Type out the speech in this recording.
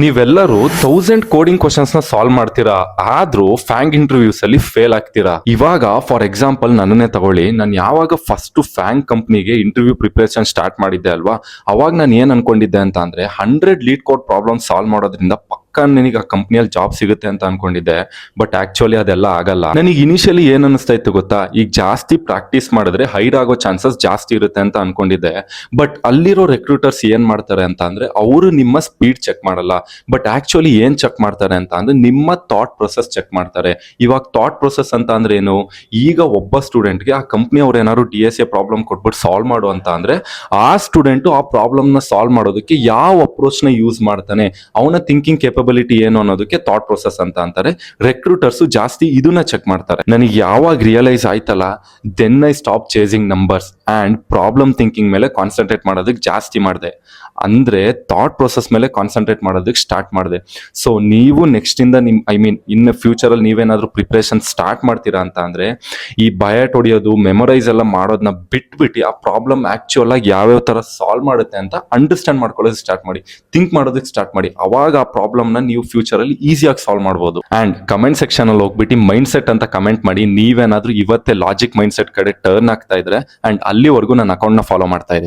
ನೀವೆಲ್ಲರೂ 1000 coding questions ನ solve ಮಾಡ್ತೀರಾ, ಆದ್ರೂ ಫ್ಯಾಂಗ್ ಇಂಟರ್ವ್ಯೂಸ್ ಅಲ್ಲಿ ಫೇಲ್ ಆಗ್ತೀರಾ. ಇವಾಗ ಫಾರ್ ಎಕ್ಸಾಂಪಲ್ ನನ್ನನ್ನೇ ತಗೊಳ್ಳಿ, ನಾನು ಯಾವಾಗ ಫಸ್ಟ್ ಫ್ಯಾಂಗ್ ಕಂಪ್ನಿಗೆ ಇಂಟರ್ವ್ಯೂ ಪ್ರಿಪರೇಷನ್ ಸ್ಟಾರ್ಟ್ ಮಾಡಿದ್ದೆ ಅಲ್ವಾ, ಅವಾಗ ನಾನು ಏನ್ ಅನ್ಕೊಂಡಿದ್ದೆ ಅಂತ ಅಂದ್ರೆ 100 ಲೀಡ್ ಕೋಡ್ ಪ್ರಾಬ್ಲಮ್ ಸಾಲ್ವ್ ಮಾಡೋದ್ರಿಂದ ಪಕ್ಕ ನನಗೆ ಆ ಕಂಪ್ನಿಯಲ್ಲಿ ಜಾಬ್ ಸಿಗುತ್ತೆ ಅಂತ ಅನ್ಕೊಂಡಿದ್ದೆ. ಬಟ್ ಆಕ್ಚುಲಿ ಅದೆಲ್ಲ ಆಗಲ್ಲ. ನನಗೆ ಇನಿಷಿಯಲಿ ಏನ್ ಅನಿಸ್ತಾ ಇತ್ತು ಗೊತ್ತಾ, ಈಗ ಜಾಸ್ತಿ ಪ್ರಾಕ್ಟೀಸ್ ಮಾಡಿದ್ರೆ ಹೈರ್ ಆಗೋ ಚಾನ್ಸಸ್ ಜಾಸ್ತಿ ಇರುತ್ತೆ ಅಂತ ಅನ್ಕೊಂಡಿದ್ದೆ. ಬಟ್ ಅಲ್ಲಿರೋ ರೆಕ್ರೂಟರ್ಸ್ ಏನ್ ಮಾಡ್ತಾರೆ ಅಂತ ಅಂದ್ರೆ ಅವರು ನಿಮ್ಮ ಸ್ಪೀಡ್ ಚೆಕ್ ಮಾಡಲ್ಲ, ಬಟ್ ಆಕ್ಚುಲಿ ಏನ್ ಚೆಕ್ ಮಾಡ್ತಾರೆ ಅಂತ ಅಂದ್ರೆ ನಿಮ್ಮ ಥಾಟ್ ಪ್ರೊಸೆಸ್ ಚೆಕ್ ಮಾಡ್ತಾರೆ. ಇವಾಗ ಥಾಟ್ ಪ್ರೊಸೆಸ್ ಅಂತ ಅಂದ್ರೆ ಏನು, ಈಗ ಒಬ್ಬ ಸ್ಟೂಡೆಂಟ್ಗೆ ಆ ಕಂಪ್ನಿ ಅವ್ರು ಏನಾದ್ರು DSA ಪ್ರಾಬ್ಲಮ್ ಕೊಟ್ಬಿಟ್ಟು ಸಾಲ್ವ್ ಮಾಡು ಅಂತ ಅಂದ್ರೆ ಆ ಸ್ಟೂಡೆಂಟ್ ಆ ಪ್ರಾಬ್ಲಮ್ ನ ಸಾಲ್ವ್ ಮಾಡೋದಕ್ಕೆ ಯಾವ ಅಪ್ರೋಚ್ ನ ಯೂಸ್ ಮಾಡ್ತಾನೆ, ಅವನ ಥಿಂಕಿಂಗ್ ಕೇಪಬಿಲಿಟಿ ಏನು ಅನ್ನೋದಕ್ಕೆ ಥಾಟ್ ಪ್ರೊಸೆಸ್ ಅಂತ ಅಂತಾರೆ. ರೆಕ್ರೂಟರ್ಸ್ ಜಾಸ್ತಿ ಇದನ್ನ ಚೆಕ್ ಮಾಡ್ತಾರೆ. ನನಗೆ ಯಾವಾಗ ರಿಯಲೈಸ್ ಆಯ್ತಲ್ಲ, then I stop chasing numbers and problem thinking ಮೇಲೆ ಕಾನ್ಸಂಟ್ರೇಟ್ ಮಾಡೋದಕ್ಕೆ ಜಾಸ್ತಿ ಮಾಡಿದೆ. ಅಂದ್ರೆ ಥಾಟ್ ಪ್ರೊಸೆಸ್ ಮೇಲೆ ಕಾನ್ಸಂಟ್ರೇಟ್ ಮಾಡೋದಕ್ಕೆ ಸ್ಟಾರ್ಟ್ ಮಾಡಿದೆ. ಸೊ ನೀವು ನೆಕ್ಸ್ಟ್ ಇಂದ ಇನ್ ಫ್ಯೂಚರ್ ಅಲ್ಲಿ ನೀವೇನಾದ್ರೂ ಪ್ರಿಪರೇಷನ್ ಸ್ಟಾರ್ಟ್ ಮಾಡ್ತೀರಾ ಅಂತ ಅಂದ್ರೆ ಈ ಬಯಾಟ್ ಹೊಡಿಯೋದು, ಮೆಮೊರೈಸ್ ಎಲ್ಲ ಮಾಡೋದನ್ನ ಬಿಟ್ಬಿಟ್ಟು ಆ ಪ್ರಾಬ್ಲಮ್ ಆಕ್ಚುಯಲ್ ಆಗಿ ಯಾವ್ಯಾವ ತರ ಸಾಲ್ವ್ ಮಾಡುತ್ತೆ ಅಂತ ಅಂಡರ್ಸ್ಟ್ಯಾಂಡ್ ಮಾಡ್ಕೊಳ್ಳೋದಕ್ಕೆ ಸ್ಟಾರ್ಟ್ ಮಾಡಿ, ಥಿಂಕ್ ಮಾಡೋದಕ್ಕೆ ಸ್ಟಾರ್ಟ್ ಮಾಡಿ. ಅವಾಗ ಆ ಪ್ರಾಬ್ಲಮ್ ನ ನೀವು ಫ್ಯೂಚರ್ ಅಲ್ಲಿ ಈಸಿಯಾಗಿ ಸಾಲ್ವ್ ಮಾಡಬಹುದು. ಅಂಡ್ ಕಮೆಂಟ್ ಸೆಕ್ಷನ್ ಅಲ್ಲಿ ಹೋಗ್ಬಿಟ್ಟು ಮೈಂಡ್ ಸೆಟ್ ಅಂತ ಕಮೆಂಟ್ ಮಾಡಿ, ನೀವೇನಾದ್ರೂ ಇವತ್ತೇ ಲಾಜಿಕ್ ಮೈಂಡ್ ಸೆಟ್ ಕಡೆ ಟರ್ನ್ ಆಗ್ತಾ ಇದ್ರೆ ಅಂಡ್ ಅಲ್ಲಿವರೆಗೂ ನನ್ನ ಅಕೌಂಟ್ ನ ಫಾಲೋ ಮಾಡ್ತಾ ಇದೆ.